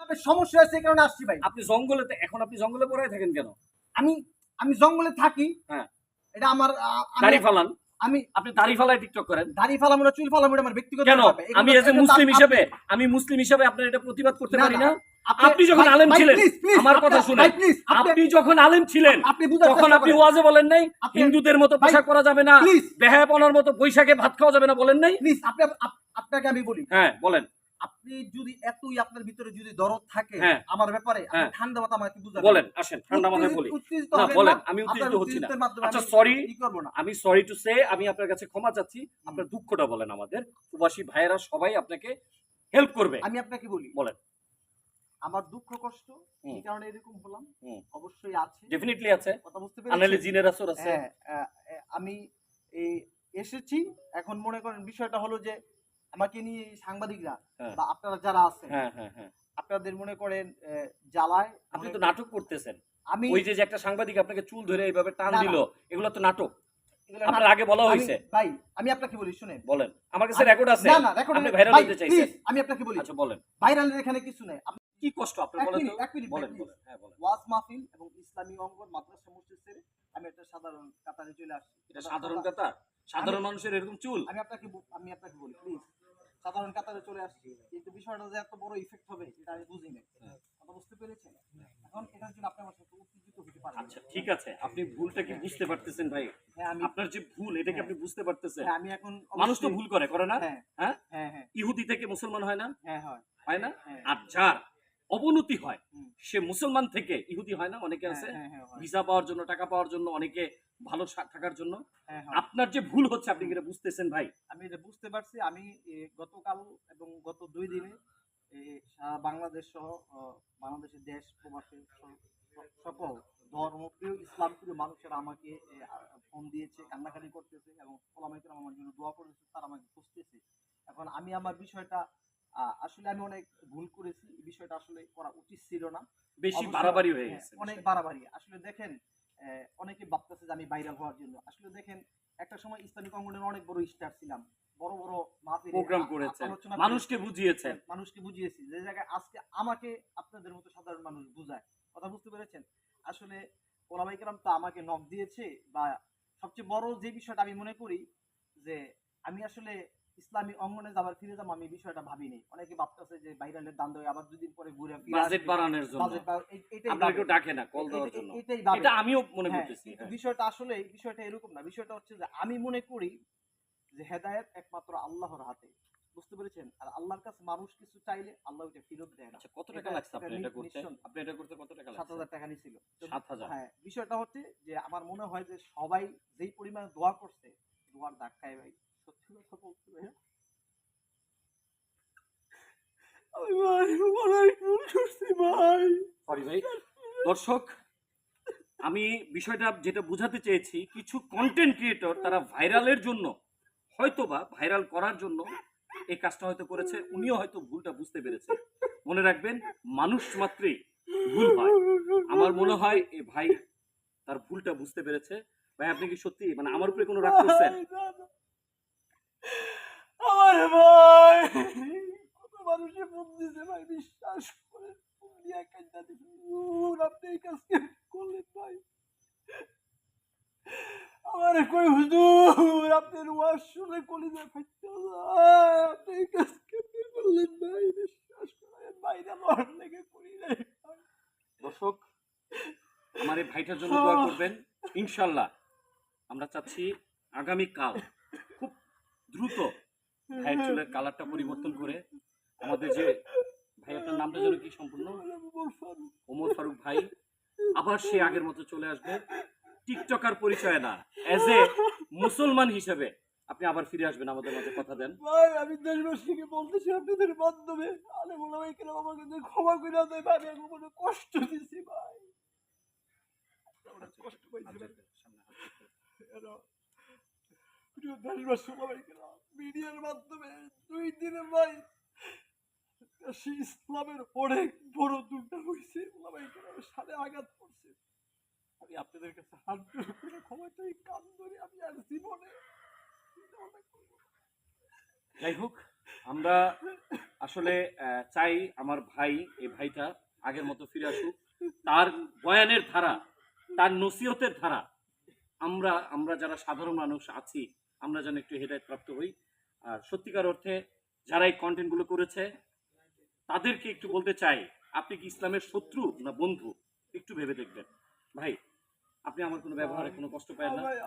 আপনার সমস্যা আছে এই কারণে আসছি ভাই। আপনি জঙ্গলেতে এখন আপনি জঙ্গলে পড়ে থাকেন কেন? আমি আমি জঙ্গলে থাকি। হ্যাঁ। এটা আমার দাড়ি ফালান। আমি আপনি দাড়ি ফালায় টিকটক করেন। দাড়ি ফালাবো না চুল ফালাবো এটা আমার ব্যক্তিগত কেন? ব্যাপার। আমি এজ এ মুসলিম হিসেবে আপনার এটা প্রতিবাদ করতে পারি না? আপনি আপনি যখন ভাই, আলেম ভাই, ছিলেন, প্লিজ, প্লিজ, আমার কথা শুনেন। ভাই, প্লিজ, আপনি যখন আলেম ছিলেন, আপনি বুঝার তখন চেষ্টা আপনি করেন। ওয়াজে বলেন নাই আপনি- হিন্দুদের মতো ভাই, পোশাক পরা যাবে না, প্লিজ। বেহায়াপনার মতো বৈশাখে ভাত খাওয়া যাবে না, বলেন নাই? প্লিজ আপনাকে আমি বলি। হ্যাঁ, বলেন। আপনি যদি এতই আপনার ভিতরে যদি দরদ থাকে হ্যাঁ। আমার ব্যাপারে, আপনি হ্যাঁ। ঠান্ডা মাথা আমাকে বুঝাবেন। বলেন, আসেন ঠান্ডা মাথায় বলি। উত্তেজিত না হবেন বলেন, না। আমি উত্তেজিত আপনার হচ্ছি না। উত্তেজিতের মাধ্যমে আচ্ছা আমি সরি, ই করব না। আমি সরি টু সে, আমি আপনার কাছে ক্ষমা চাচ্ছি। আপনার দুঃখটা বলেন আমাদের। প্রবাসী ভাইয়েরা সবাই আপনাকে হেল্প করবে। আমি আপনাকে বলি, বলেন। আমার দুঃখ কষ্ট এই কারণে এরকম হলাম অবশ্যই আছে, ডেফিনেটলি আছে। কথা বুঝতে আনালে পেরেছেন? জিনের আসর আছে। হ্যাঁ, আমি এই এসেছি। এখন মনে করেন বিষয়টা হলো যে আমাকে নিয়ে এই সাংবাদিকরা হ্যাঁ। বা আপনারা যারা আছেন, হ্যাঁ, হ্যাঁ, হ্যাঁ। আপনাদের মনে করেন জ্বালায় আপনি তো নাটক করতেছেন। আমি ওই যে একটা সাংবাদিক আপনাকে চুল ধরে এইভাবে টান না, দিল, এগুলো তো নাটক। এগুলো আপনার না- আগে বলা হয়েছে। ভাই আমি আপনাকে বলি শুনেন। বলেন। আমার কাছে রেকর্ড আছে। না না রেকর্ড আপনি ভাইরাল হতে চাইছেন। আমি আপনাকে বলি, আচ্ছা বলেন। ভাইরালের এখানে কিছু নেই। কি কষ্ট আপনার এক বলেন মিনিট, তো? এক মিনিট, বলেন, please। বলেন। হ্যাঁ, বলেন। ওয়াজ মাহফিল এবং ইসলামী অঙ্গন মাদ্রাসা মসজিদ ছেড়ে আমি একটা সাধারণ কাতারে চলে আসছি। এটা সাধারণ কথা? সাধারণ মানুষের এরকম চুল? আমি আপনাকে বলি প্লিজ, সাধারণ কাতারে চলে আসছি, কিন্তু বিষয়টা যে এত বড় ইফেক্ট হবে এটা আমি বুঝি না। কথা বুঝতে পেরেছেন? এখন এটার জন্য আপনি আমার সাথে উত্তেজিত হতে পারেন। আচ্ছা ঠিক আছে, আপনি ভুলটা কি বুঝতে পারতেছেন ভাই? হ্যাঁ আমি আপনার যে ভুল এটা কি আপনি বুঝতে পারতেছেন? হ্যাঁ আমি এখন মানুষ তো ভুল করে না? হ্যাঁ হ্যাঁ? হ্যাঁ হ্যাঁ ইহুদি থেকে মুসলমান হয় না? হ্যাঁ হয় হয় না? হ্যাঁ আর যার অবনতি হয় হুম। সে মুসলমান থেকে ইহুদি হয় না? অনেকে হ্যাঁ আছে হ্যাঁ হ্যাঁ হয় ভিসা পাওয়ার জন্য, টাকা পাওয়ার জন্য, অনেকে ভালো থাকার জন্য। হ্যাঁ হয়। আপনার যে ভুল হচ্ছে আপনি কি এটা বুঝতেছেন ভাই? আমি এটা বুঝতে পারছি। আমি গতকাল এবং গত ২ দিনে সারা বাংলাদেশ সহ বাংলাদেশের দেশ প্রবাসী সকল ধর্মপ্রিয় ইসলামপ্রিয় মানুষেরা আমাকে ফোন দিয়েছে, কান্নাকাটি করতেছে এবং ওলামায়ে কেরাম আমার জন্য দোয়া করেছে, তারা আমাকে খুঁজতেছে। এখন আমি আমার বিষয়টা আসলে আমি অনেক ভুল করেছি। এই বিষয়টা আসলে করা উচিত ছিল না। বেশি অবশ্যই বাড়াবাড়ি হয়ে হ্যাঁ, গেছে অনেক বিষয়টা। বাড়াবাড়ি। আসলে দেখেন অনেকে ভাবতেছে যে আমি ভাইরাল হওয়ার জন্য। আসলে দেখেন একটা সময় ইসলামিক অঙ্গনের অনেক বড় স্টার ছিলাম। বড় বড় মাহফিলে প্রোগ্রাম করেছেন, আলোচনা মানুষকে বুঝিয়েছেন। মানুষকে বুঝিয়েছি। যে জায়গায় আজকে আমাকে আপনাদের মতো সাধারণ মানুষ বুঝায়। কথা বুঝতে পেরেছেন? আসলে ওলামায়ে কেরাম তো আমাকে নক দিয়েছে, বা সবচেয়ে বড় যে বিষয়টা আমি মনে করি যে আমি আসলে ইসলামী অঙ্গনে আবার ফিরে যাবো, আমি বিষয়টা ভাবিনি। অনেকে ভাবতেছে যে ভাইরালের দান দেয় আবার ২ দিন পরে ঘুরে ফিরে বাজেট আসবে। বাড়ানোর জন্য। বাজেট এটাই আপনারা ভাবে। কেউ ডাকে না কল দেওয়ার জন্য। এটাই ভাবে। এটা আমিও মনে হ্যাঁ, করতেছি। কিন্তু হ্যাঁ। বিষয়টা এরকম না। বিষয়টা হচ্ছে যে আমি মনে করি যে হেদায়েত একমাত্র আল্লাহর হাতে। বুঝতে পেরেছেন? আর আল্লাহর কাছে মানুষ কিছু চাইলে আল্লাহ ওটা ফেরত দেয় না। আচ্ছা কত টাকা লাগছে আপনার এটা করতে? আপনি এটা করতে কত টাকা লাগছে? ৭,০০০ টাকা নিছিল। ৭,০০০। হ্যাঁ, বিষয়টা হচ্ছে যে আমার মনে হয় যে সবাই যেই পরিমাণে দোয়া করছে, দোয়ার ধাক্কায় ভাই সত্যি কথা বলতে ভাইয়া আমি ভাই অনেক ভুল করছি ভাই। সরি ভাই। দর্শক, আমি বিষয়টা যেটা বুঝাতে চেয়েছি, কিছু কন্টেন্ট ক্রিয়েটর তারা ভাইরালের জন্য হয়তোবা ভাইরাল করার জন্য এই কাজটা হয়তো করেছে। উনিও হয়তো ভুলটা বুঝতে পেরেছে। মনে রাখবেন, মানুষ মাত্রই ভুল হয়। আমার মনে হয় এই ভাই তার ভুলটা বুঝতে পেরেছে। ভাই আপনি কি সত্যি মানে আমার উপরে কোনো রাগ করছেন? আমার ভাই কত মানুষে ফোন দিছে ভাই, বিশ্বাস করে ফোন দিয়ে কাইন্দা দিছে। আপনি এই কাজ কেন করলেন ভাই? আমারে কই হুজুর আপনার ওয়াজ শুনে কলিজা ফাইটা যায়। আপনি এই কাজ কেমনে করলেন ভাই? বিশ্বাস করেন ভাইরাল হওয়ার লেগে করি নাই ভাই। দর্শক, আমার এই ভাইটার জন্য দোয়া করবেন। ইনশাল্লাহ আমরা চাচ্ছি আগামীকাল খুব দ্রুত ভাইয়ের চুলের কালারটা পরিবর্তন করে আমাদের যে ভাই, আপনার নামটা যেন কি সম্পূর্ণ? ওমর ফারুক ভাই আবার সে আগের মতো চলে আসবে। টিকটকার পরিচয় না, এজ এ মুসলমান হিসেবে আপনি আবার ফিরে আসবেন আমাদের মাঝে, কথা দেন। ভাই আমি দেশবাসীকে বলতেছি আপনাদের মাধ্যমে আলেম ওলামায়ে কেরাম আমাকে ক্ষমা করে দেয় ভাই, আমি কোনো কষ্ট দিছি ভাই। কষ্ট পাইছি ভাই। প্রিয় দেশবাসী ওলামায়ে কেরাম, মিডিয়ার মাধ্যমে ২ দিনে ভাই দেশে ইসলামের অনেক বড় দুর্টা হয়েছে। ওলামায়ে কেরামের সাথে আঘাত করছে। আমি আপনাদের কাছে হাত জোড় করে ক্ষমা চাই, কান ধরে আমি আর জীবনে যাই হোক, আমরা আসলে চাই আমার ভাই, এই ভাইটা আগের মতো ফিরে আসুক। তার বয়ানের ধারা, তার নসিহতের ধারা আমরা আমরা যারা সাধারণ মানুষ আছি, আমরা যেন একটু হেদায়েত প্রাপ্ত হই। আর সত্যিকার অর্থে যারা এই কন্টেন্টগুলো করেছে তাদেরকে একটু বলতে চাই, আপনি কি ইসলামের শত্রু না বন্ধু? একটু ভেবে দেখবেন। ভাই, আপনি আমার কোনো ব্যবহারে কোনো কষ্ট পায় না? ভাই